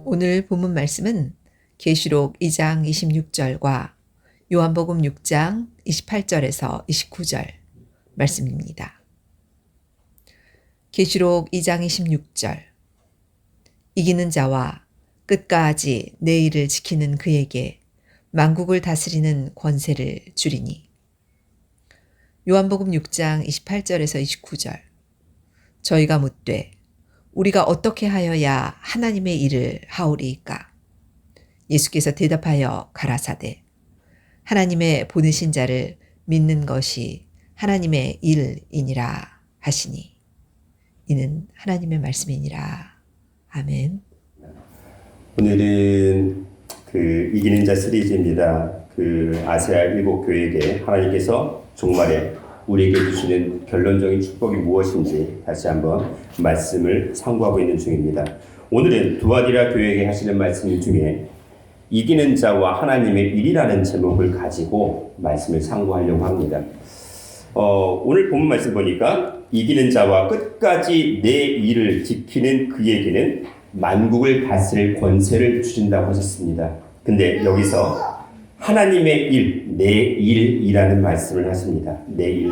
오늘 본문 말씀은 계시록 2장 26절과 요한복음 6장 28절에서 29절 말씀입니다. 계시록 2장 26절 이기는 자와 끝까지 내 일을 지키는 그에게 만국을 다스리는 권세를 주리니. 요한복음 6장 28절에서 29절 저희가 묻되 우리가 어떻게 하여야 하나님의 일을 하오리이까? 예수께서 대답하여 가라사대 하나님의 보내신 자를 믿는 것이 하나님의 일이니라 하시니. 이는 하나님의 말씀이니라. 아멘. 오늘은 이기는 자 시리즈입니다. 아시아 일곱 교회에게 하나님께서 종말에 우리에게 주시는 결론적인 축복이 무엇인지 다시 한번 말씀을 상고하고 있는 중입니다. 오늘은 두아디라 교회에게 하시는 말씀 중에 이기는 자와 하나님의 일이라는 제목을 가지고 말씀을 상고하려고 합니다. 오늘 본문 말씀 보니까 이기는 자와 끝까지 내 일을 지키는 그에게는 만국을 다스릴 권세를 주신다고 하셨습니다. 근데 여기서 하나님의 일, 내 일이라는 말씀을 하십니다. 내 일.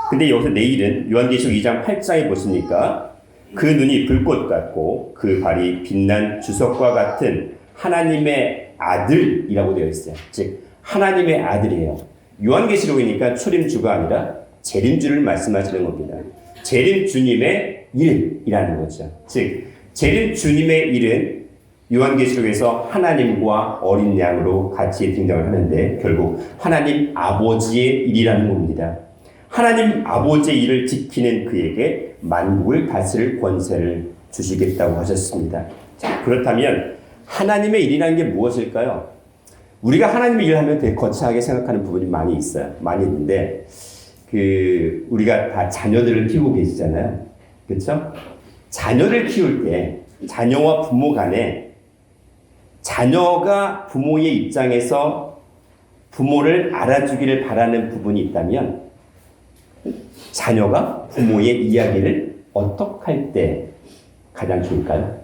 근데 여기서 내 일은 요한계시록 2장 8장에 보시니까 그 눈이 불꽃 같고 그 발이 빛난 주석과 같은 하나님의 아들이라고 되어 있어요. 즉 하나님의 아들이에요. 요한계시록이니까 초림주가 아니라 재림주를 말씀하시는 겁니다. 재림주님의 일이라는 거죠. 즉 재림주님의 일은 요한계시록에서 하나님과 어린 양으로 같이 등장을 하는데 결국 하나님 아버지의 일이라는 겁니다. 하나님 아버지의 일을 지키는 그에게 만국을 다스릴 권세를 주시겠다고 하셨습니다. 자, 그렇다면 하나님의 일이라는 게 무엇일까요? 우리가 하나님의 일을 하면 되게 거창하게 생각하는 부분이 많이 있어요. 많이 있는데 우리가 다 자녀들을 키우고 계시잖아요. 그렇죠? 자녀를 키울 때 자녀와 부모 간에 자녀가 부모의 입장에서 부모를 알아주기를 바라는 부분이 있다면 자녀가 부모의 이야기를 어떻게 할 때 가장 좋을까요?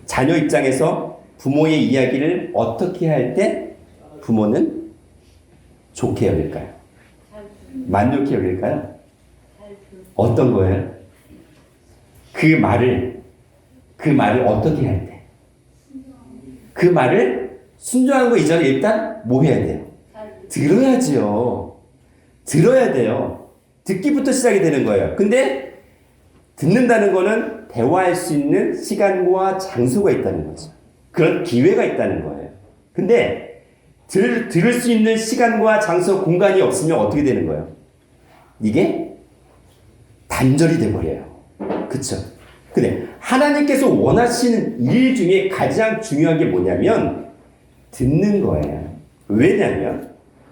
자녀 입장에서 부모의 이야기를 어떻게 할 때 부모는 좋게 여길까요? 만족해 여길까요? 어떤 거예요? 그 말을 어떻게 할 때? 그 말을 순종하는 거 이전에 일단 뭐 해야 돼요? 들어야지요. 들어야 돼요. 듣기부터 시작이 되는 거예요. 근데 듣는다는 거는 대화할 수 있는 시간과 장소가 있다는 거죠. 그런 기회가 있다는 거예요. 근데 들을 수 있는 시간과 장소, 공간이 없으면 어떻게 되는 거예요? 이게 단절이 돼버려요. 그쵸? 근데 하나님께서 원하시는 일 중에 가장 중요한 게 뭐냐면 듣는 거예요. 왜냐하면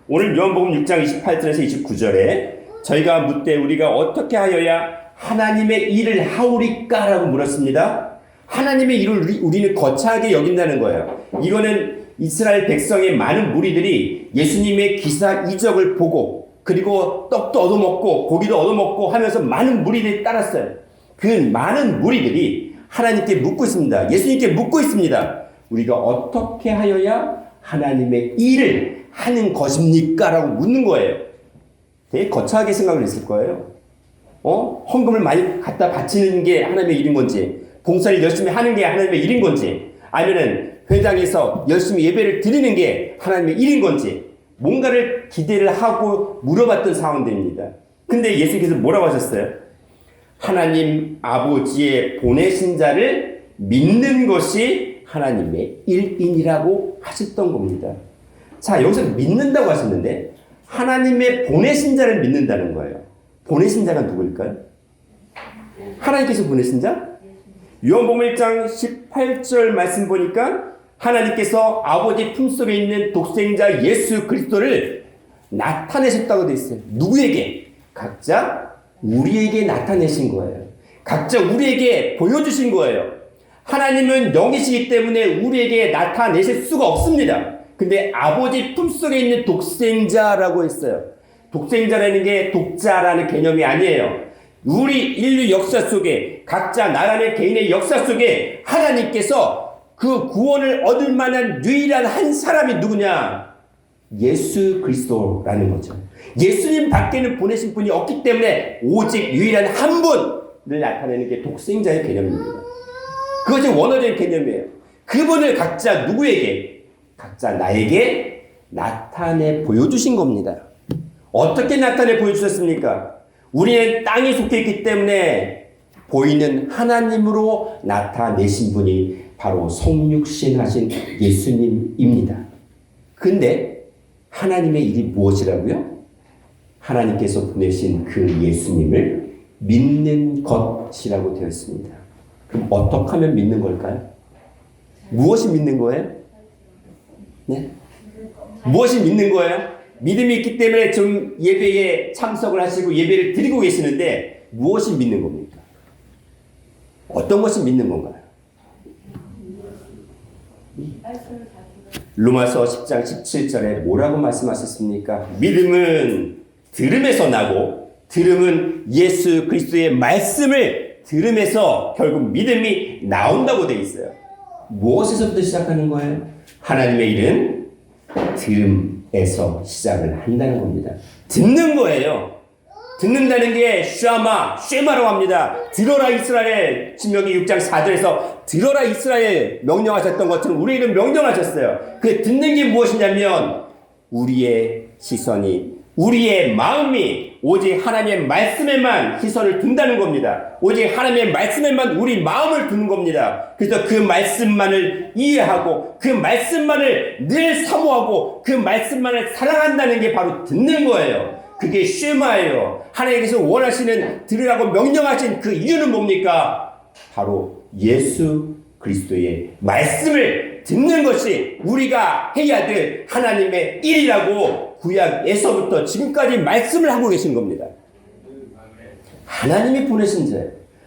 오늘 요한복음 6장 28절에서 29절에 저희가 묻되 우리가 어떻게 하여야 하나님의 일을 하오리까? 라고 물었습니다. 하나님의 일을 우리는 거창하게 여긴다는 거예요. 이거는 이스라엘 백성의 많은 무리들이 예수님의 기사 이적을 보고 그리고 떡도 얻어먹고 고기도 얻어먹고 하면서 많은 무리들이 따랐어요. 그 많은 무리들이 하나님께 묻고 있습니다. 예수님께 묻고 있습니다. 우리가 어떻게 하여야 하나님의 일을 하는 것입니까? 라고 묻는 거예요. 되게 거창하게 생각을 했을 거예요. 헌금을 많이 갖다 바치는 게 하나님의 일인 건지, 봉사를 열심히 하는 게 하나님의 일인 건지, 아니면은 회당에서 열심히 예배를 드리는 게 하나님의 일인 건지, 뭔가를 기대를 하고 물어봤던 상황들입니다. 근데 예수께서 뭐라고 하셨어요? 하나님 아버지의 보내신 자를 믿는 것이 하나님의 일인이라고 하셨던 겁니다. 자, 여기서 믿는다고 하셨는데 하나님의 보내신 자를 믿는다는 거예요. 보내신 자가 누구일까요? 하나님께서 보내신 자? 요한복음 1장 18절 말씀 보니까 하나님께서 아버지 품속에 있는 독생자 예수 그리스도를 나타내셨다고 되어 있어요. 누구에게? 각자 우리에게 나타내신 거예요. 각자 우리에게 보여주신 거예요. 하나님은 영이시기 때문에 우리에게 나타내실 수가 없습니다. 근데 아버지 품속에 있는 독생자라고 했어요. 독생자라는 게 독자라는 개념이 아니에요. 우리 인류 역사 속에 각자 나라의 개인의 역사 속에 하나님께서 그 구원을 얻을 만한 유일한 한 사람이 누구냐? 예수 그리스도라는 거죠. 예수님 밖에는 보내신 분이 없기 때문에 오직 유일한 한 분을 나타내는 게 독생자의 개념입니다. 그것이 원어적인 개념이에요. 그분을 각자 누구에게? 각자 나에게 나타내 보여주신 겁니다. 어떻게 나타내 보여주셨습니까? 우리는 땅에 속해 있기 때문에 보이는 하나님으로 나타내신 분이 바로 성육신 하신 예수님입니다. 근데 하나님의 일이 무엇이라고요? 하나님께서 보내신 그 예수님을 믿는 것이라고 되어 있습니다. 그럼 어떻게 하면 믿는 걸까요? 무엇이 믿는 거예요? 네? 무엇이 믿는 거예요? 믿음이 있기 때문에 좀 예배에 참석을 하시고 예배를 드리고 계시는데 무엇이 믿는 겁니까? 어떤 것이 믿는 건가요? 로마서 10장 17절에 뭐라고 말씀하셨습니까? 믿음은 들음에서 나고 들음은 예수 그리스도의 말씀을 들음에서 결국 믿음이 나온다고 되어 있어요. 무엇에서부터 시작하는 거예요? 하나님의 일은 들음에서 시작을 한다는 겁니다. 듣는 거예요. 듣는다는 게 쉐마라고 합니다. 들어라 이스라엘, 신명기 6장 4절에서 들어라 이스라엘 명령하셨던 것처럼 우리에게 명령하셨어요. 그 듣는 게 무엇이냐면 우리의 시선이, 우리의 마음이 오직 하나님의 말씀에만 시선을 둔다는 겁니다. 오직 하나님의 말씀에만 우리 마음을 두는 겁니다. 그래서 그 말씀만을 이해하고 그 말씀만을 늘 사모하고 그 말씀만을 사랑한다는 게 바로 듣는 거예요. 그게 쉐마예요. 하나님께서 원하시는 들으라고 명령하신 그 이유는 뭡니까? 바로 예수 그리스도의 말씀을 듣는 것이 우리가 해야 될 하나님의 일이라고 구약에서부터 지금까지 말씀을 하고 계신 겁니다. 하나님이 보내신 자,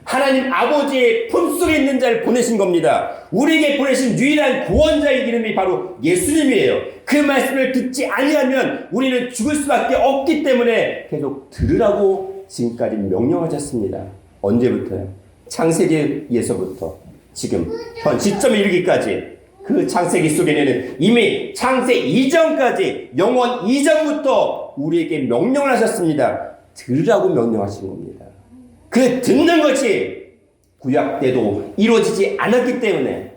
하나님 아버지의 품속에 있는 자를 보내신 겁니다. 우리에게 보내신 유일한 구원자의 이름이 바로 예수님이에요. 그 말씀을 듣지 아니하면 우리는 죽을 수밖에 없기 때문에 계속 들으라고 지금까지 명령하셨습니다. 언제부터요? 창세기에서부터 지금 현 시점에 이르기까지 그 창세기 속에는 이미 창세 이전까지 영원 이전부터 우리에게 명령을 하셨습니다. 들으라고 명령하신 겁니다. 그 듣는 것이 구약 때도 이루어지지 않았기 때문에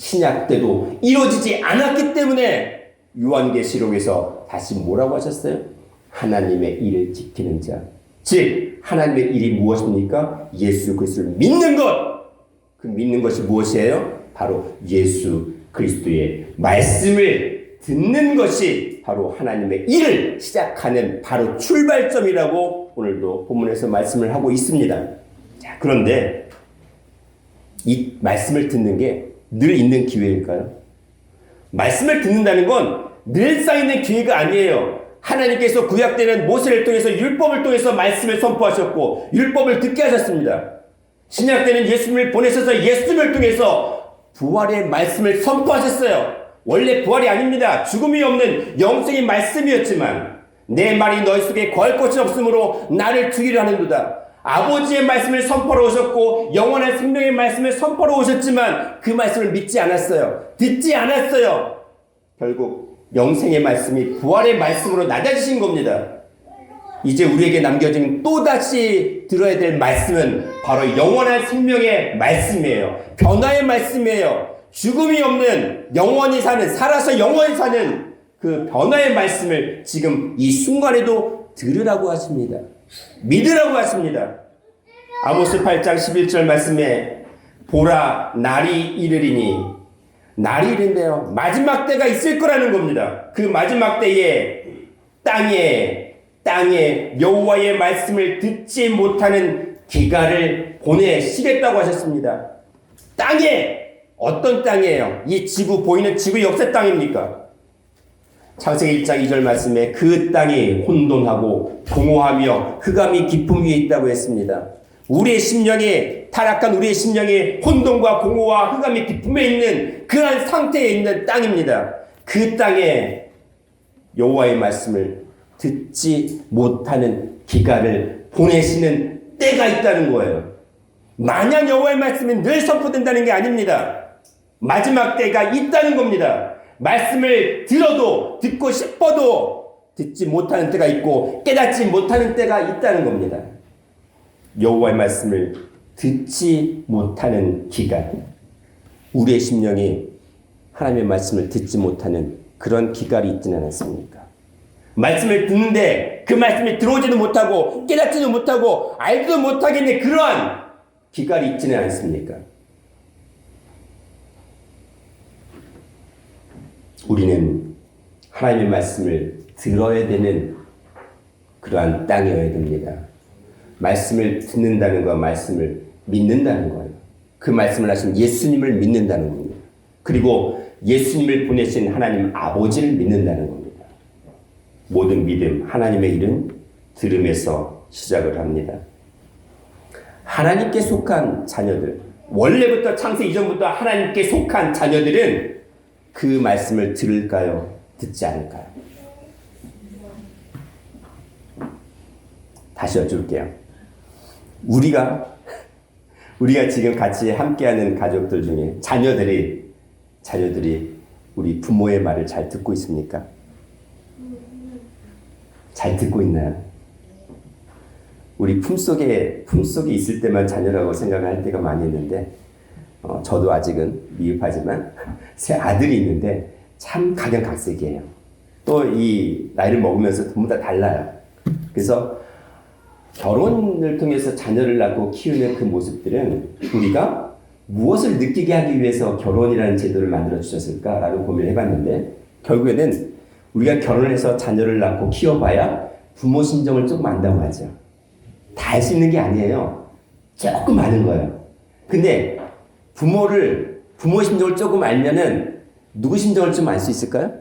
신약 때도 이루어지지 않았기 때문에 요한계시록에서 다시 뭐라고 하셨어요? 하나님의 일을 지키는 자. 즉 하나님의 일이 무엇입니까? 예수 그리스도를 믿는 것. 그 믿는 것이 무엇이에요? 바로 예수 그리스도의 말씀을 듣는 것이 바로 하나님의 일을 시작하는 바로 출발점이라고 오늘도 본문에서 말씀을 하고 있습니다. 자, 그런데 이 말씀을 듣는 게 늘 있는 기회일까요? 말씀을 듣는다는 건 늘상 있는 기회가 아니에요. 하나님께서 구약 때는 모세를 통해서 율법을 통해서 말씀을 선포하셨고 율법을 듣게 하셨습니다. 신약 때는 예수님을 보내셔서 예수님을 통해서 부활의 말씀을 선포하셨어요. 원래 부활이 아닙니다. 죽음이 없는 영생의 말씀이었지만 내 말이 너희 속에 거할 것이 없으므로 나를 죽이려 하는도다. 아버지의 말씀을 선포하러 오셨고 영원한 생명의 말씀을 선포하러 오셨지만 그 말씀을 믿지 않았어요. 듣지 않았어요. 결국 영생의 말씀이 부활의 말씀으로 낮아지신 겁니다. 이제 우리에게 남겨진 또다시 들어야 될 말씀은 바로 영원한 생명의 말씀이에요. 변화의 말씀이에요. 죽음이 없는 영원히 사는, 살아서 영원히 사는 그 변화의 말씀을 지금 이 순간에도 들으라고 하십니다. 믿으라고 하십니다. 아모스 8장 11절 말씀에 보라 날이 이르리니, 날이 이른데요. 마지막 때가 있을 거라는 겁니다. 그 마지막 때에 땅에 여호와의 말씀을 듣지 못하는 기갈을 보내시겠다고 하셨습니다. 땅에, 어떤 땅이에요? 이 지구, 보이는 지구 역사 땅입니까? 창세기 1장 2절 말씀에 그 땅이 혼돈하고 공허하며 흑암이 깊음 위에 있다고 했습니다. 우리의 심령이, 타락한 우리의 심령이 혼돈과 공허와 흑암이 깊음에 있는 그러한 상태에 있는 땅입니다. 그 땅에 여호와의 말씀을 듣지 못하는 기갈을 보내시는 때가 있다는 거예요. 마냥 여호와의 말씀이 늘 선포된다는 게 아닙니다. 마지막 때가 있다는 겁니다. 말씀을 들어도 듣고 싶어도 듣지 못하는 때가 있고 깨닫지 못하는 때가 있다는 겁니다. 여호와의 말씀을 듣지 못하는 기간, 우리의 심령이 하나님의 말씀을 듣지 못하는 그런 기갈이 있지는 않습니까? 말씀을 듣는데 그 말씀이 들어오지도 못하고 깨닫지도 못하고 알지도 못하겠는 그러한 기갈이 있지는 않습니까? 우리는 하나님의 말씀을 들어야 되는 그러한 땅이어야 됩니다. 말씀을 듣는다는 거, 말씀을 믿는다는 거예요. 그 말씀을 하신 예수님을 믿는다는 겁니다. 그리고 예수님을 보내신 하나님 아버지를 믿는다는 겁니다. 모든 믿음, 하나님의 일은 들음에서 시작을 합니다. 하나님께 속한 자녀들, 원래부터 창세 이전부터 하나님께 속한 자녀들은 그 말씀을 들을까요? 듣지 않을까요? 다시 여쭐게요. 우리가 지금 같이 함께하는 가족들 중에 자녀들이 우리 부모의 말을 잘 듣고 있습니까? 잘 듣고 있나요? 우리 품속에 있을 때만 자녀라고 생각할 때가 많이 있는데, 저도 아직은 미흡하지만 새 아들이 있는데 참 각양각색이에요. 또 이 나이를 먹으면서 전부 다 달라요. 그래서 결혼을 통해서 자녀를 낳고 키우는 그 모습들은 우리가 무엇을 느끼게 하기 위해서 결혼이라는 제도를 만들어 주셨을까라는 고민을 해봤는데, 결국에는 우리가 결혼을 해서 자녀를 낳고 키워봐야 부모 심정을 조금 안다고 하죠. 다 알 수 있는 게 아니에요. 조금 아는 거예요. 근데 부모 심정을 조금 알면은 누구 심정을 좀 알 수 있을까요?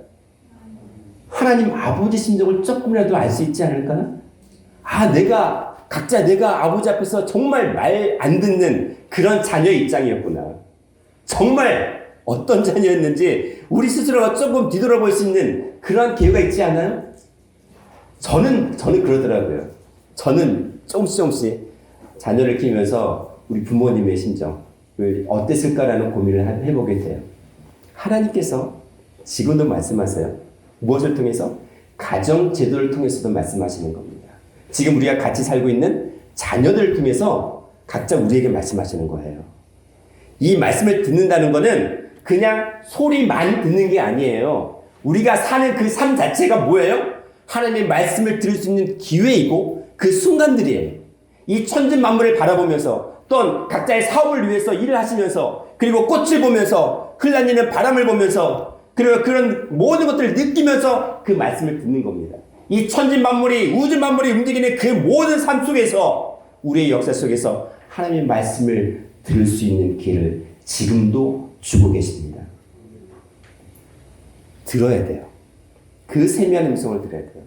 하나님 아버지 심정을 조금이라도 알 수 있지 않을까요? 내가 아버지 앞에서 정말 말 안 듣는 그런 자녀의 입장이었구나. 정말 어떤 자녀였는지 우리 스스로가 조금 뒤돌아볼 수 있는 그런 기회가 있지 않아요? 저는 그러더라고요. 저는 조금씩 자녀를 키우면서 우리 부모님의 심정을 어땠을까라는 고민을 해보게 돼요. 하나님께서 지금도 말씀하세요. 무엇을 통해서? 가정 제도를 통해서도 말씀하시는 겁니다. 지금 우리가 같이 살고 있는 자녀들을 통해서 각자 우리에게 말씀하시는 거예요. 이 말씀을 듣는다는 것은 그냥 소리만 듣는 게 아니에요. 우리가 사는 그 삶 자체가 뭐예요? 하나님의 말씀을 들을 수 있는 기회이고 그 순간들이에요. 이 천진 만물을 바라보면서 또 각자의 사업을 위해서 일을 하시면서 그리고 꽃을 보면서 흘러다니는 바람을 보면서 그리고 그런 모든 것들을 느끼면서 그 말씀을 듣는 겁니다. 이 천진 만물이 우주 만물이 움직이는 그 모든 삶 속에서 우리의 역사 속에서 하나님의 말씀을 들을 수 있는 기회를 지금도 주고 계십니다. 들어야 돼요. 그 세미한 음성을 들어야 돼요.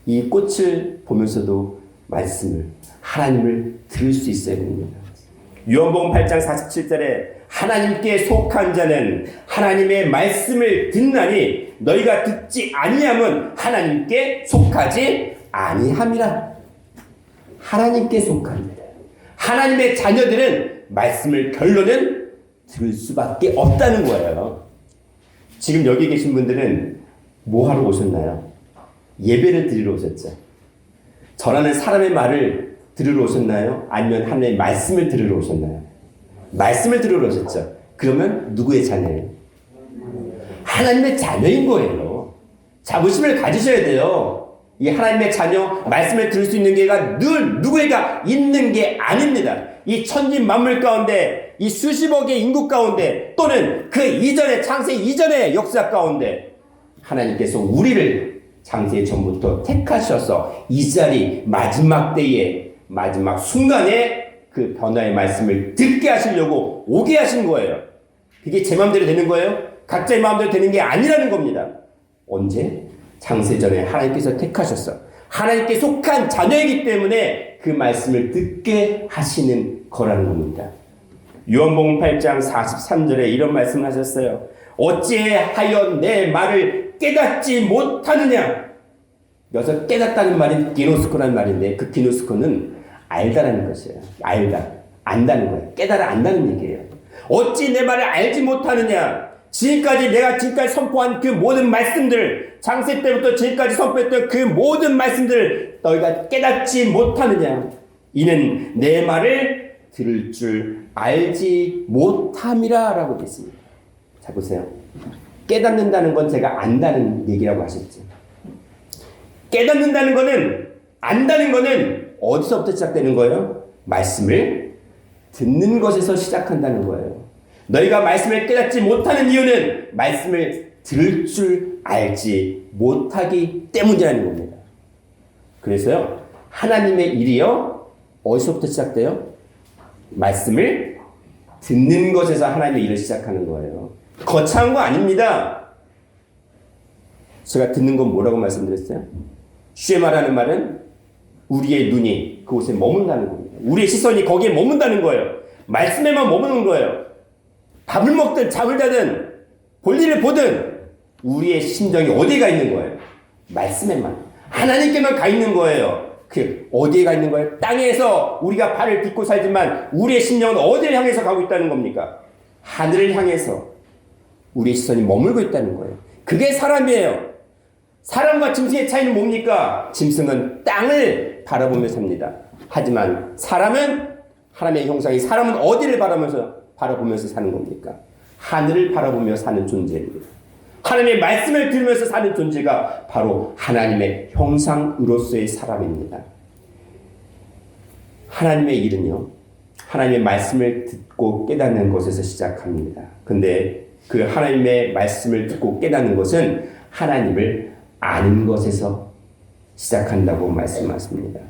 이 꽃을 보면서도 말씀을, 하나님을 들을 수 있어야 됩니다. 요한복음 8장 47절에 하나님께 속한 자는 하나님의 말씀을 듣나니 너희가 듣지 아니함은 하나님께 속하지 아니함이라. 하나님께 속한 자들, 하나님의 자녀들은 말씀을 결론은 들을 수밖에 없다는 거예요. 지금 여기 계신 분들은 뭐 하러 오셨나요? 예배를 드리러 오셨죠. 저라는 사람의 말을 들으러 오셨나요? 아니면 하나님의 말씀을 들으러 오셨나요? 말씀을 들으러 오셨죠. 그러면 누구의 자녀예요? 하나님의 자녀인 거예요. 자부심을 가지셔야 돼요. 이 하나님의 자녀, 말씀을 들을 수 있는 게가 늘 누구에가 있는 게 아닙니다. 이 천지 만물 가운데, 이 수십억의 인구 가운데, 또는 그 이전의 창세 이전의 역사 가운데 하나님께서 우리를 창세 전부터 택하셔서 이 자리 마지막 때에 마지막 순간에 그 변화의 말씀을 듣게 하시려고 오게 하신 거예요. 그게 제 마음대로 되는 거예요? 각자의 마음대로 되는 게 아니라는 겁니다. 언제? 창세전에 하나님께서 택하셨어. 하나님께 속한 자녀이기 때문에 그 말씀을 듣게 하시는 거라는 겁니다. 요한복음 8장 43절에 이런 말씀을 하셨어요. 어찌하여 내 말을 깨닫지 못하느냐? 여기서 깨닫다는 말이 기노스코라는 말인데 그 기노스코는 알다라는 것이에요. 알다. 안다는 거예요. 깨달아 안다는 얘기예요. 어찌 내 말을 알지 못하느냐? 내가 지금까지 선포한 그 모든 말씀들, 창세 때부터 지금까지 선포했던 그 모든 말씀들 너희가 깨닫지 못하느냐? 이는 내 말을 들을 줄 알지 못함이라 라고 했습니다. 자 보세요. 깨닫는다는 건 제가 안다는 얘기라고 하셨죠. 깨닫는다는 거는, 안다는 거는 어디서부터 시작되는 거예요? 말씀을 듣는 것에서 시작한다는 거예요. 너희가 말씀을 깨닫지 못하는 이유는 말씀을 들을 줄 알지 못하기 때문이라는 겁니다. 그래서요, 하나님의 일이요, 어디서부터 시작돼요? 말씀을 듣는 것에서 하나님의 일을 시작하는 거예요. 거창한 거 아닙니다. 제가 듣는 건 뭐라고 말씀드렸어요? 쉽게 말하는 말은 우리의 눈이 그곳에 머문다는 겁니다. 우리의 시선이 거기에 머문다는 거예요. 말씀에만 머무는 거예요. 밥을 먹든 잠을 자든 볼일을 보든 우리의 심정이 어디에 가 있는 거예요? 말씀에만. 하나님께만 가 있는 거예요. 그 어디에 가 있는 거예요? 땅에서 우리가 발을 딛고 살지만 우리의 심령은 어디를 향해서 가고 있다는 겁니까? 하늘을 향해서 우리의 시선이 머물고 있다는 거예요. 그게 사람이에요. 사람과 짐승의 차이는 뭡니까? 짐승은 땅을 바라보며 삽니다. 하지만 사람은, 하나님의 형상이 사람은 어디를 바라보면서 사는 겁니까? 하늘을 바라보며 사는 존재입니다. 하나님의 말씀을 들으면서 사는 존재가 바로 하나님의 형상으로서의 사람입니다. 하나님의 일은요, 하나님의 말씀을 듣고 깨닫는 것에서 시작합니다. 근데 그 하나님의 말씀을 듣고 깨닫는 것은 하나님을 아는 것에서 시작한다고 말씀하십니다.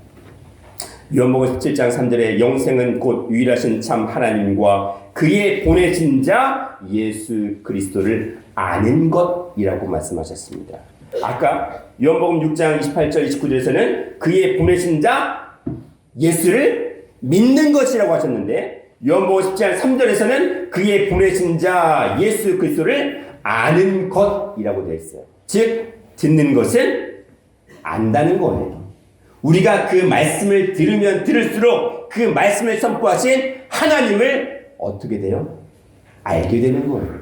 요한복음 17장 3절에 영생은 곧 유일하신 참 하나님과 그의 보내신 자 예수 그리스도를 아는 것이라고 말씀하셨습니다. 아까 요한복음 6장 28절 29절에서는 그의 보내신 자 예수를 믿는 것이라고 하셨는데 요한복음 17장 3절에서는 그의 보내신 자 예수 그리스도를 아는 것이라고 되어 있어요. 즉 듣는 것은 안다는 거예요. 우리가 그 말씀을 들으면 들을수록 그 말씀을 선포하신 하나님을 어떻게 돼요? 알게 되는 거예요.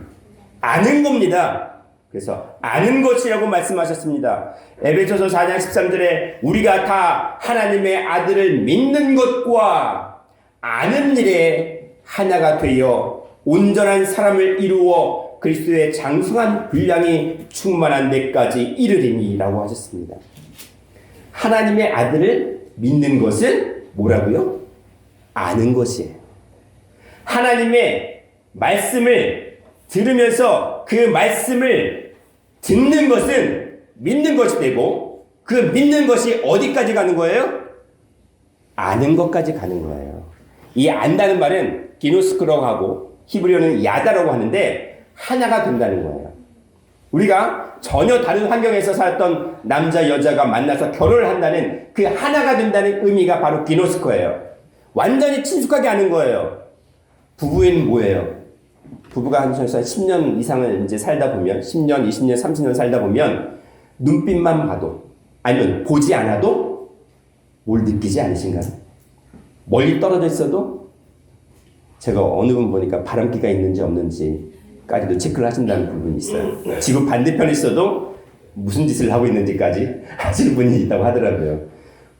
아는 겁니다. 그래서 아는 것이라고 말씀하셨습니다. 에베소서 4장 13절에 우리가 다 하나님의 아들을 믿는 것과 아는 일에 하나가 되어 온전한 사람을 이루어 그리스도의 장성한 분량이 충만한 데까지 이르리니 라고 하셨습니다. 하나님의 아들을 믿는 것은 뭐라고요? 아는 것이에요. 하나님의 말씀을 들으면서 그 말씀을 듣는 것은 믿는 것이 되고 그 믿는 것이 어디까지 가는 거예요? 아는 것까지 가는 거예요. 이 안다는 말은 기노스크라고 하고 히브리어는 야다라고 하는데 하나가 된다는 거예요. 우리가 전혀 다른 환경에서 살았던 남자 여자가 만나서 결혼을 한다는 그 하나가 된다는 의미가 바로 기노스코예요. 완전히 친숙하게 아는 거예요. 부부인 뭐예요? 부부가 한 10년 이상을 이제 살다 보면 10년, 20년, 30년 살다 보면 눈빛만 봐도 아니면 보지 않아도 뭘 느끼지 않으신가요? 멀리 떨어져 있어도 제가 어느 분 보니까 바람기가 있는지 없는지까지도 체크를 하신다는 부분이 있어요. 지구 반대편에 있어도 무슨 짓을 하고 있는지까지 하시는 분이 있다고 하더라고요.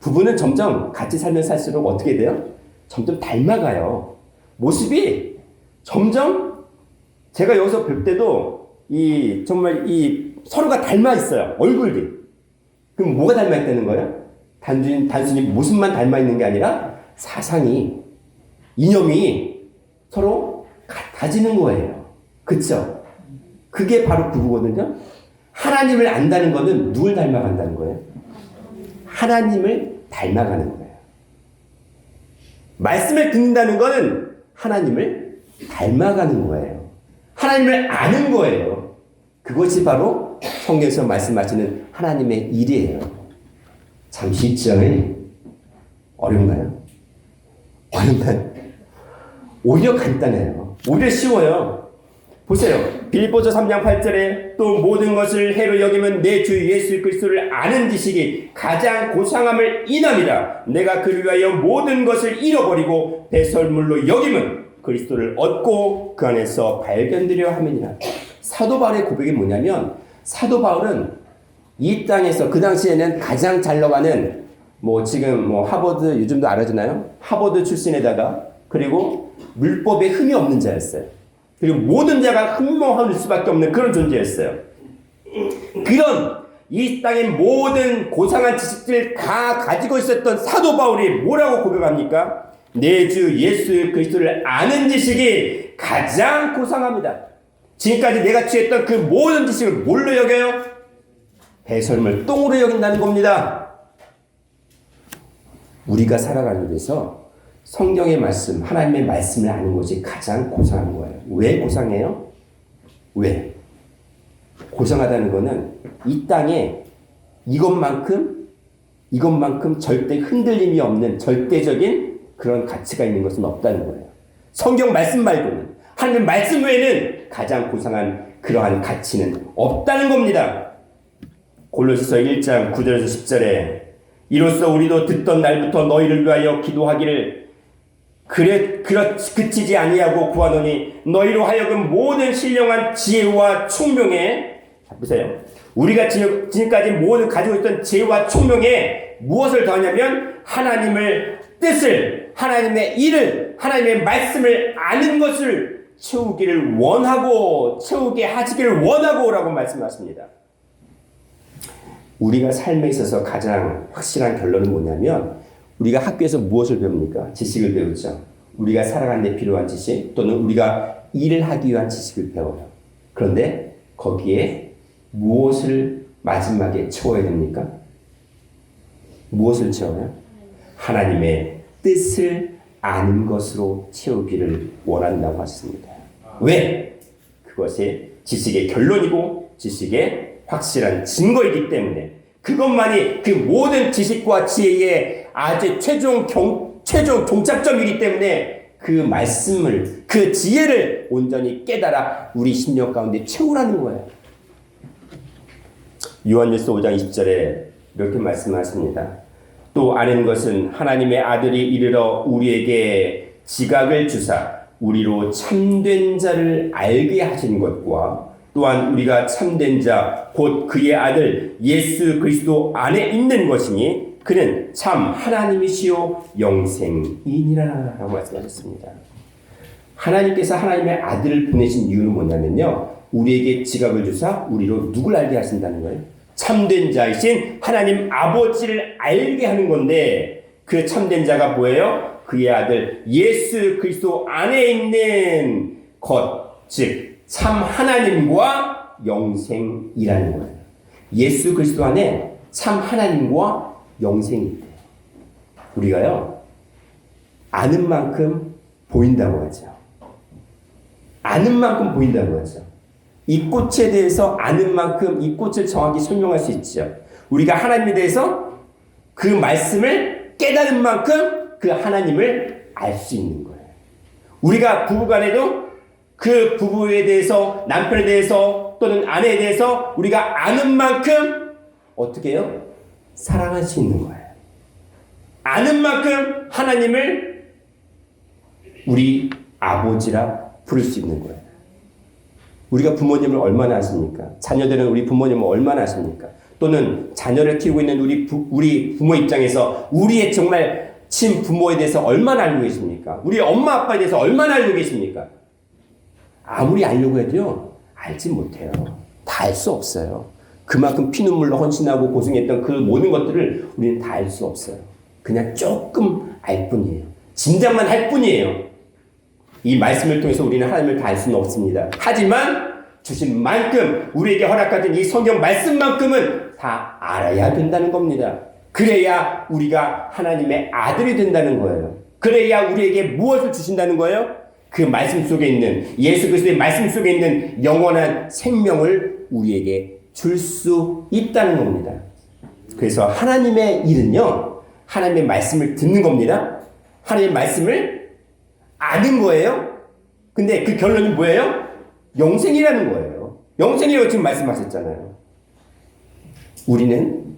부부는 점점 같이 살면 살수록 어떻게 돼요? 점점 닮아가요. 모습이 점점 제가 여기서 뵐 때도 정말 서로가 닮아 있어요. 얼굴이. 그럼 뭐가 닮아 있다는 거예요? 단순히 모습만 닮아 있는 게 아니라 사상이, 이념이 서로 같아지는 거예요. 그쵸? 그게 바로 부부거든요. 하나님을 안다는 거는 누굴 닮아간다는 거예요? 하나님을 닮아가는 거예요. 말씀을 듣는다는 거는 하나님을 닮아가는 거예요. 하나님을 아는 거예요. 그것이 바로 성경에서 말씀하시는 하나님의 일이에요. 참 쉽죠? 어려운가요? 어렵나요? 오히려 간단해요. 오히려 쉬워요. 보세요. 빌립보서 3장 8절에 또 모든 것을 해로 여기면 내 주 예수 그리스도를 아는 지식이 가장 고상함을 인함이라. 내가 그를 위하여 모든 것을 잃어버리고 배설물로 여기면 그리스도를 얻고 그 안에서 발견되려 함이니라. 사도 바울의 고백이 뭐냐면, 사도 바울은 이 땅에서 그 당시에는 가장 잘 나가는 지금 하버드 요즘도 알아주나요? 하버드 출신에다가 그리고 물법에 흠이 없는 자였어요. 그리고 모든 자가 흠모할 수밖에 없는 그런 존재였어요. 그런 이 땅의 모든 고상한 지식들을 다 가지고 있었던 사도 바울이 뭐라고 고백합니까? 내 주 예수 그리스도를 아는 지식이 가장 고상합니다. 지금까지 내가 취했던 그 모든 지식을 뭘로 여겨요? 배설물 똥으로 여긴다는 겁니다. 우리가 살아가는 데서 성경의 말씀, 하나님의 말씀을 아는 것이 가장 고상한 거예요. 왜 고상해요? 왜? 고상하다는 것은 이 땅에 이것만큼 절대 흔들림이 없는 절대적인 그런 가치가 있는 것은 없다는 거예요. 성경 말씀 말고는, 하나님 말씀 외에는 가장 고상한 그러한 가치는 없다는 겁니다. 골로새서 1장 9절에서 10절에 이로써 우리도 듣던 날부터 너희를 위하여 기도하기를 그치지 아니하고 구하노니 너희로 하여금 모든 신령한 지혜와 총명에, 보세요. 우리가 지금까지 모두 가지고 있던 지혜와 총명에 무엇을 더하냐면 하나님의 뜻을, 하나님의 일을, 하나님의 말씀을 아는 것을 채우기를 원하고, 채우게 하시기를 원하고라고 말씀하십니다. 우리가 삶에 있어서 가장 확실한 결론은 뭐냐면, 우리가 학교에서 무엇을 배웁니까? 지식을 배우죠. 우리가 살아가는 데 필요한 지식, 또는 우리가 일을 하기 위한 지식을 배워요. 그런데 거기에 무엇을 마지막에 채워야 됩니까? 무엇을 채워요? 하나님의 뜻을 아는 것으로 채우기를 원한다고 하셨습니다. 왜? 그것이 지식의 결론이고 지식의 확실한 증거이기 때문에, 그것만이 그 모든 지식과 지혜의 아주 최종 종착점이기 때문에 그 말씀을, 그 지혜를 온전히 깨달아 우리 심령 가운데 채우라는 거예요. 요한일서 5장 20절에 이렇게 말씀하십니다. 또 아는 것은 하나님의 아들이 이르러 우리에게 지각을 주사 우리로 참된 자를 알게 하신 것과, 또한 우리가 참된 자 곧 그의 아들 예수 그리스도 안에 있는 것이니 그는 참 하나님이시요 영생이니라 라고 말씀하셨습니다. 하나님께서 하나님의 아들을 보내신 이유는 뭐냐면요, 우리에게 지각을 주사 우리로 누굴 알게 하신다는 거예요? 참된 자이신 하나님 아버지를 알게 하는 건데, 그 참된 자가 뭐예요? 그의 아들 예수 그리스도 안에 있는 것, 즉 참 하나님과 영생이라는 거예요. 예수 그리스도 안에 참 하나님과 영생이 있대요. 우리가요, 아는 만큼 보인다고 하죠. 아는 만큼 보인다고 하죠. 이 꽃에 대해서 아는 만큼 이 꽃을 정확히 설명할 수 있죠. 우리가 하나님에 대해서 그 말씀을 깨달은 만큼 그 하나님을 알 수 있는 거예요. 우리가 부부간에도 그 부부에 대해서, 남편에 대해서 또는 아내에 대해서 우리가 아는 만큼 어떻게 해요? 사랑할 수 있는 거예요. 아는 만큼 하나님을 우리 아버지라 부를 수 있는 거예요. 우리가 부모님을 얼마나 아십니까? 자녀들은 우리 부모님을 얼마나 아십니까? 또는 자녀를 키우고 있는 우리 부모 입장에서 우리의 정말 친부모에 대해서 얼마나 알고 계십니까? 우리 엄마 아빠에 대해서 얼마나 알고 계십니까? 아무리 알려고 해도요, 알지 못해요. 다 알 수 없어요. 그만큼 피눈물로 헌신하고 고생했던 그 모든 것들을 우리는 다 알 수 없어요. 그냥 조금 알 뿐이에요. 짐작만 할 뿐이에요. 이 말씀을 통해서 우리는 하나님을 다 알 수는 없습니다. 하지만 주신 만큼, 우리에게 허락하신 이 성경 말씀만큼은 다 알아야 된다는 겁니다. 그래야 우리가 하나님의 아들이 된다는 거예요. 그래야 우리에게 무엇을 주신다는 거예요? 그 말씀 속에 있는, 예수 그리스도의 말씀 속에 있는 영원한 생명을 우리에게 줄 수 있다는 겁니다. 그래서 하나님의 일은요, 하나님의 말씀을 듣는 겁니다. 하나님의 말씀을 아는 거예요. 근데 그 결론이 뭐예요? 영생이라는 거예요. 영생이라고 지금 말씀하셨잖아요. 우리는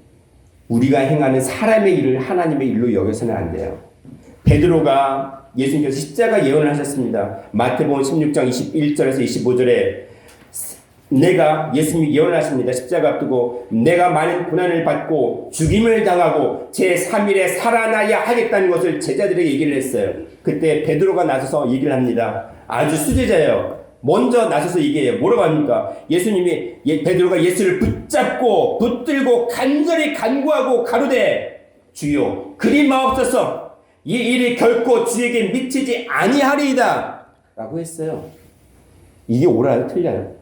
우리가 행하는 사람의 일을 하나님의 일로 여겨서는 안 돼요. 베드로가 예수님께서 십자가 예언을 하셨습니다. 마태복음 16장 21절에서 25절에 내가 예수님이 예언을 하십니다. 십자가 앞두고 내가 많은 고난을 받고 죽임을 당하고 제3일에 살아나야 하겠다는 것을 제자들에게 얘기를 했어요. 그때 베드로가 나서서 얘기를 합니다. 아주 수제자예요. 먼저 나서서 얘기해요. 뭐라고 합니까? 예수님이 베드로가 예수를 붙잡고 붙들고 간절히 간구하고 가로되 주여 그리 마옵소서 이 일이 결코 주에게 미치지 아니하리이다 라고 했어요. 이게 옳아요? 틀려요?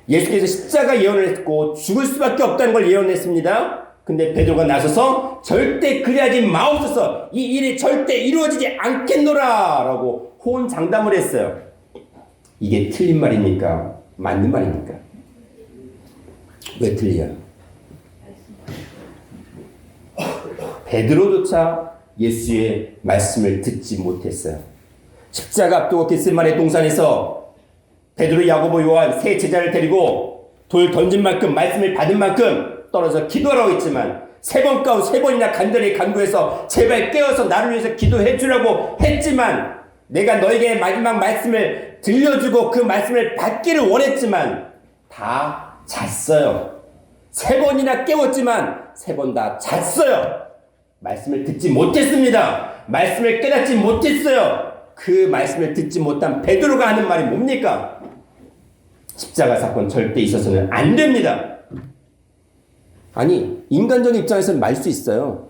예수께서 십자가 예언을 했고 죽을 수밖에 없다는 걸 예언했습니다. 근데 베드로가 나서서 절대 그리하지 마옵소서 이 일이 절대 이루어지지 않겠노라 라고 호언장담을 했어요. 이게 틀린 말입니까? 맞는 말입니까? 왜 틀려요? 베드로조차 예수의 말씀을 듣지 못했어요. 십자가 앞두고 겟세마네 동산에서 베드로, 야고보, 요한 세 제자를 데리고 돌 던진 만큼 말씀을 받은 만큼 떨어져 기도하라고 했지만 세 번 가운 세 번이나 간절히 간구해서 제발 깨어서 나를 위해서 기도해 주라고 했지만 내가 너에게 마지막 말씀을 들려주고 그 말씀을 받기를 원했지만 다 잤어요. 세 번이나 깨웠지만 세 번 다 잤어요. 말씀을 듣지 못했습니다. 말씀을 깨닫지 못했어요. 그 말씀을 듣지 못한 베드로가 하는 말이 뭡니까? 십자가 사건 절대 있어서는 안 됩니다. 아니 인간적인 입장에서는 말 수 있어요.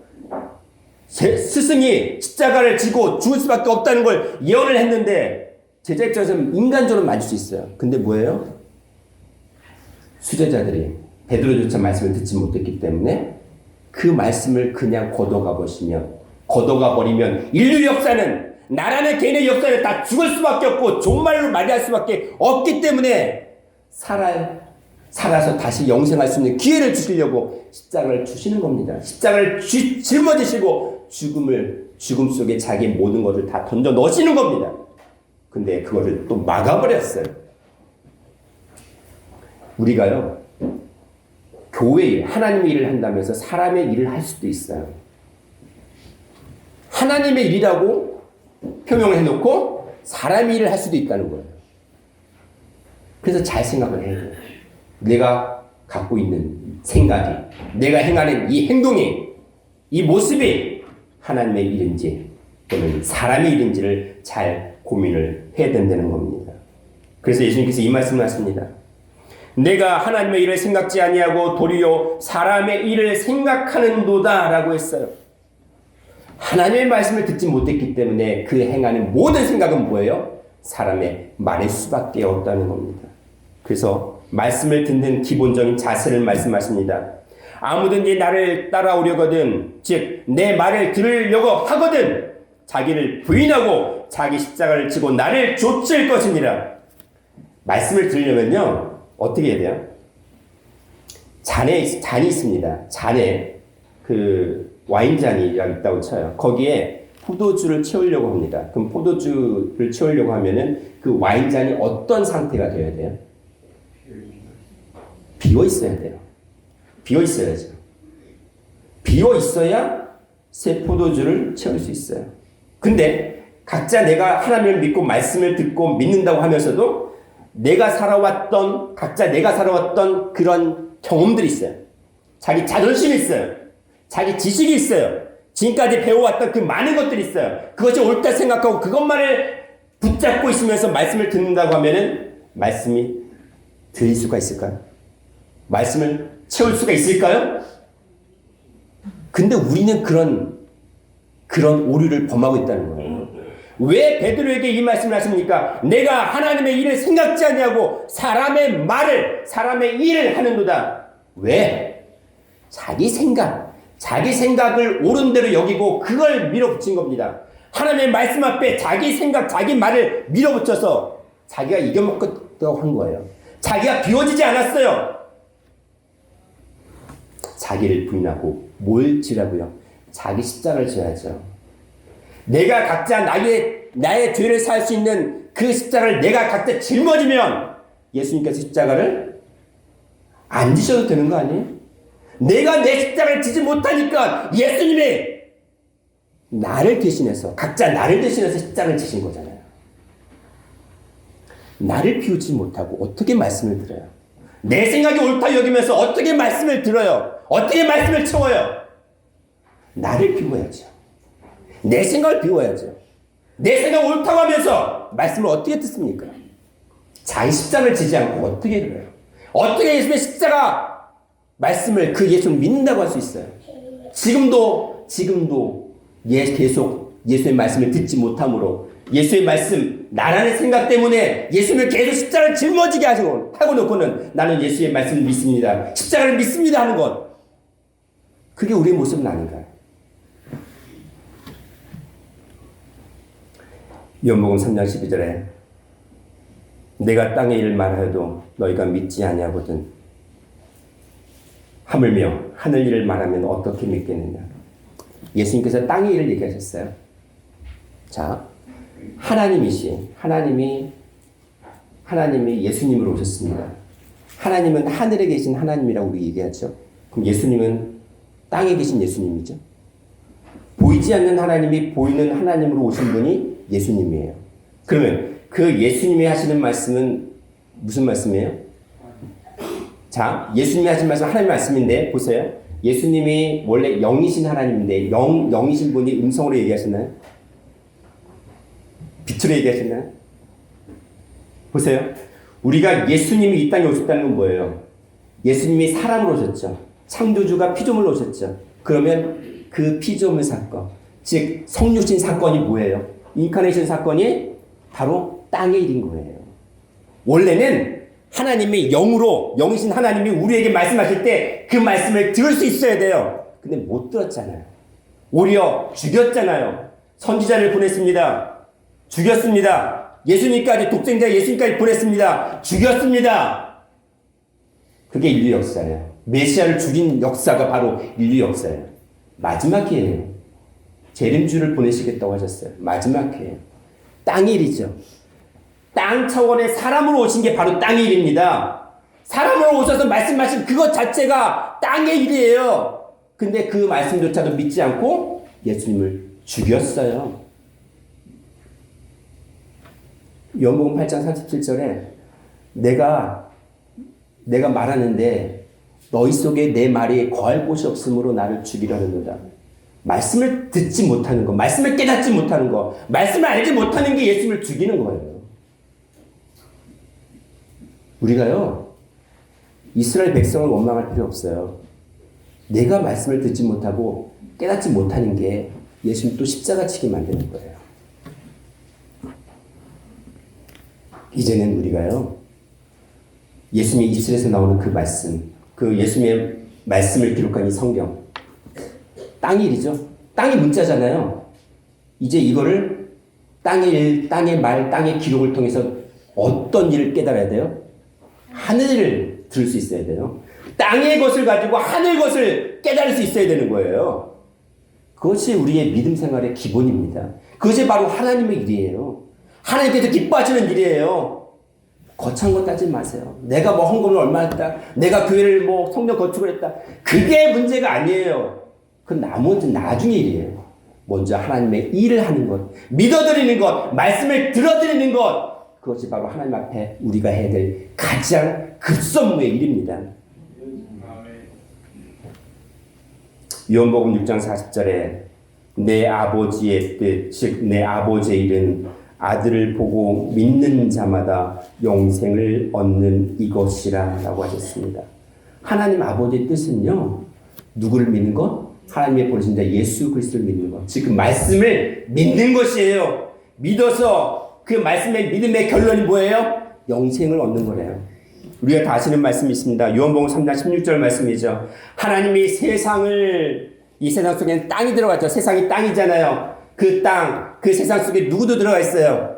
스승이 십자가를 지고 죽을 수밖에 없다는 걸 예언을 했는데 제자 입장에서는 인간적으로 맞을 수 있어요. 근데 뭐예요? 수제자들이 베드로조차 말씀을 듣지 못했기 때문에 그 말씀을 그냥 걷어가 버리면 인류 역사는 나라는 개인의 역사는 다 죽을 수밖에 없고 종말로 맞이할 수밖에 없기 때문에 살아서 다시 영생할 수 있는 기회를 주시려고 십자가를 주시는 겁니다. 십자가를 짊어지시고 죽음 속에 자기 모든 것을 다 던져 넣으시는 겁니다. 근데 그거를 또 막아버렸어요. 우리가요, 교회 일, 하나님의 일을 한다면서 사람의 일을 할 수도 있어요. 하나님의 일이라고 표명을 해놓고 사람의 일을 할 수도 있다는 거예요. 그래서 잘 생각을 해야 돼요. 내가 갖고 있는 생각이, 내가 행하는 이 행동이, 이 모습이 하나님의 일인지 또는 사람의 일인지를 잘 고민을 해야 된다는 겁니다. 그래서 예수님께서 이 말씀을 하십니다. 내가 하나님의 일을 생각지 아니하고 도리어 사람의 일을 생각하는도다 라고 했어요. 하나님의 말씀을 듣지 못했기 때문에 그 행하는 모든 생각은 뭐예요? 사람의 말일 수밖에 없다는 겁니다. 그래서 말씀을 듣는 기본적인 자세를 말씀하십니다. 아무든지 나를 따라오려거든 즉 내 말을 들으려고 하거든 자기를 부인하고 자기 십자가를 지고 나를 좇을 것이니라. 말씀을 들으려면요 어떻게 해야 돼요? 잔이 있습니다. 잔에 그 와인잔이 있다고 쳐요. 거기에 포도주를 채우려고 합니다. 그럼 포도주를 채우려고 하면은 그 와인잔이 어떤 상태가 되어야 돼요? 비어 있어야 돼요. 비어 있어야죠. 비어 있어야 새 포도주를 채울 수 있어요. 근데 각자 내가 하나님을 믿고 말씀을 듣고 믿는다고 하면서도 각자 내가 살아왔던 그런 경험들이 있어요. 자기 자존심이 있어요. 자기 지식이 있어요. 지금까지 배워왔던 그 많은 것들이 있어요. 그것이 옳다 생각하고 그것만을 붙잡고 있으면서 말씀을 듣는다고 하면은 말씀이 들릴 수가 있을까요? 말씀을 채울 수가 있을까요? 근데 우리는 그런 오류를 범하고 있다는 거예요. 왜 베드로에게 이 말씀을 하십니까? 내가 하나님의 일을 생각지 아니하고 사람의 일을 하는도다. 왜? 자기 생각을 옳은 대로 여기고 그걸 밀어붙인 겁니다. 하나님의 말씀 앞에 자기 생각, 자기 말을 밀어붙여서 자기가 이겨먹겠다고 한 거예요. 자기가 비워지지 않았어요. 자기를 부인하고 뭘 지라고요? 자기 십자가를 져야죠. 내가 각자 나의 죄를 살 수 있는 그 십자가를 내가 각자 짊어지면 예수님께서 십자가를 안 지셔도 되는 거 아니에요? 내가 내 십자가를 지지 못하니까 예수님이 나를 대신해서, 각자 나를 대신해서 십자가를 지신 거잖아요. 나를 비우지 못하고 어떻게 말씀을 들어요? 내 생각이 옳다 여기면서 어떻게 말씀을 들어요? 어떻게 말씀을 채워요? 나를 비워야죠. 내 생각을 비워야죠. 내 생각 옳다고 하면서 말씀을 어떻게 듣습니까? 자기 십자가를 지지 않고 어떻게 들어요? 어떻게 예수님의 십자가 말씀을 그 예수를 믿는다고 할 수 있어요? 지금도 계속 예수의 말씀을 듣지 못함으로 예수의 말씀, 나라는 생각 때문에 예수님을 계속 십자가를 짊어지게 하고 놓고는 나는 예수의 말씀을 믿습니다. 십자가를 믿습니다 하는 것. 그게 우리의 모습은 아닌가요? 요한복음 3장 12절에 내가 땅의 일을 말하여도 너희가 믿지 아니하거든 하물며 하늘 일을 말하면 어떻게 믿겠느냐. 예수님께서 땅의 일을 얘기하셨어요. 자, 하나님이 예수님으로 오셨습니다. 하나님은 하늘에 계신 하나님이라고 우리 얘기하죠. 그럼 예수님은 땅에 계신 예수님이죠. 보이지 않는 하나님이 보이는 하나님으로 오신 분이 예수님이에요. 그러면 그 예수님이 하시는 말씀은 무슨 말씀이에요? 자, 예수님이 하시는 말씀은 하나님의 말씀인데 보세요. 예수님이 원래 영이신 하나님인데 영이신 분이 음성으로 얘기하셨나요? 빛으로 얘기하셨나요? 보세요. 우리가 예수님이 이 땅에 오셨다는 건 뭐예요? 예수님이 사람으로 오셨죠. 창조주가 피조물로 오셨죠. 그러면 그 피조물 사건, 즉 성육신 사건이 뭐예요? 인카네이션 사건이 바로 땅의 일인 거예요. 원래는 하나님의 영이신 하나님이 우리에게 말씀하실 때 그 말씀을 들을 수 있어야 돼요. 근데 못 들었잖아요. 오히려 죽였잖아요. 선지자를 보냈습니다. 죽였습니다. 예수님까지, 독생자 예수님까지 보냈습니다. 죽였습니다. 그게 인류 역사예요. 메시아를 죽인 역사가 바로 인류 역사예요. 마지막 기회예요. 재림주를 보내시겠다고 하셨어요. 마지막 기회예요. 땅의 일이죠. 땅 차원의 사람으로 오신 게 바로 땅의 일입니다. 사람으로 오셔서 말씀하신 그것 자체가 땅의 일이에요. 근데 그 말씀조차도 믿지 않고 예수님을 죽였어요. 요한복음 8장 37절에 내가 말하는데 너희 속에 내 말이 거할 곳이 없으므로 나를 죽이려 하는도다. 말씀을 듣지 못하는 거, 말씀을 깨닫지 못하는 거, 말씀을 알지 못하는 게 예수님을 죽이는 거예요. 우리가요, 이스라엘 백성을 원망할 필요 없어요. 내가 말씀을 듣지 못하고 깨닫지 못하는 게 예수님 또 십자가 치게 만드는 거예요. 이제는 우리가요, 예수님의 입술에서 나오는 그 말씀, 그 예수님의 말씀을 기록한 이 성경, 땅의 일이죠. 땅의 문자잖아요. 이제 이거를 땅의 일, 땅의 말, 땅의 기록을 통해서 어떤 일을 깨달아야 돼요? 하늘을 들을 수 있어야 돼요. 땅의 것을 가지고 하늘 것을 깨달을 수 있어야 되는 거예요. 그것이 우리의 믿음 생활의 기본입니다. 그것이 바로 하나님의 일이에요. 하나님께서 기뻐하시는 일이에요. 거창한 것 따지지 마세요. 내가 뭐 헌금을 얼마 했다. 내가 교회를 뭐 성령 건축을 했다. 그게 문제가 아니에요. 그건 나중에 일이에요. 먼저 하나님의 일을 하는 것, 믿어드리는 것, 말씀을 들어드리는 것, 그것이 바로 하나님 앞에 우리가 해야 될 가장 급선무의 일입니다. 요한복음 6장 40절에 내 아버지의 뜻, 즉 내 아버지의 일은 아들을 보고 믿는 자마다 영생을 얻는 이것이라 라고 하셨습니다. 하나님 아버지의 뜻은요, 누구를 믿는 것? 하나님의 보내신 자 예수 그리스도를 믿는 것. 즉 그 말씀을 믿는 것이에요. 믿어서 그 말씀의 믿음의 결론이 뭐예요? 영생을 얻는 거래요. 우리가 다 아시는 말씀이 있습니다. 요한복음 3장 16절 말씀이죠. 하나님이 이 세상 속에는 땅이 들어갔죠. 세상이 땅이잖아요. 그 땅, 그 세상 속에 누구도 들어가 있어요?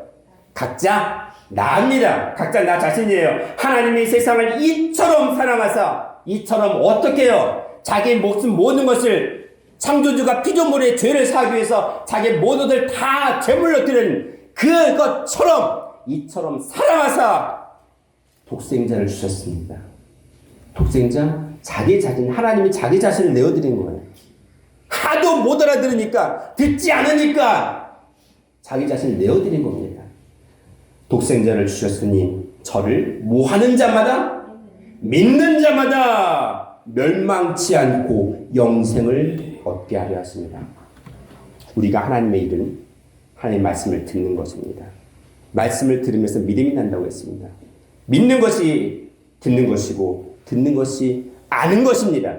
각자 나입니다. 각자 나 자신이에요. 하나님이 세상을 이처럼 사랑하사, 이처럼 어떻게 해요? 자기 목숨 모든 것을 창조주가 피조물의 죄를 사하기 위해서 자기 모든 것을 다 제물로 드리는 그것처럼 이처럼 사랑하사 독생자를 주셨습니다. 독생자, 자기 자신, 하나님이 자기 자신을 내어드린 거예요. 하도 못 알아들으니까, 듣지 않으니까 자기 자신을 내어드린 겁니다. 독생자를 주셨으니 저를 뭐 하는 자마다, 믿는 자마다 멸망치 않고 영생을 얻게 하려 하십니다. 우리가 하나님의 일은 하나님의 말씀을 듣는 것입니다. 말씀을 들으면서 믿음이 난다고 했습니다. 믿는 것이 듣는 것이고 듣는 것이 아는 것입니다.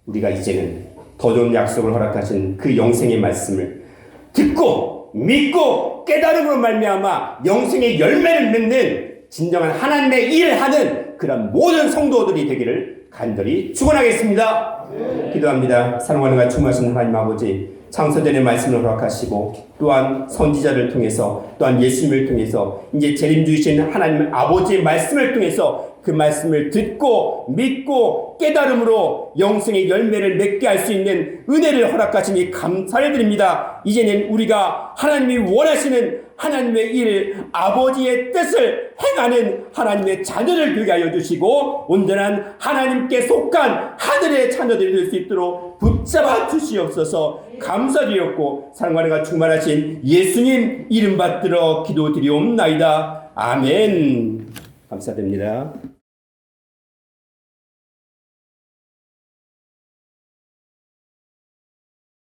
우리가 이제는 더 좋은 약속을 허락하신 그 영생의 말씀을 듣고 믿고 깨달음으로 말미암아 영생의 열매를 맺는 진정한 하나님의 일을 하는 그런 모든 성도들이 되기를 간절히 축원하겠습니다. 기도합니다. 사랑하는 가 충만하신 하나님 아버지, 창세전의 말씀을 허락하시고 또한 선지자를 통해서 또한 예수님을 통해서 이제 재림주이신 하나님 아버지의 말씀을 통해서 그 말씀을 듣고 믿고 깨달음으로 영생의 열매를 맺게 할 수 있는 은혜를 허락하시니 감사를 드립니다. 이제는 우리가 하나님이 원하시는 하나님의 일, 아버지의 뜻을 행하는 하나님의 자녀를 되게 하여 주시고 온전한 하나님께 속한 하늘의 자녀들이 될 수 있도록 붙잡아 주시옵소서. 감사드렸고 사랑과 충만하신 예수님 이름 받들어 기도드리옵나이다. 아멘. 감사드립니다.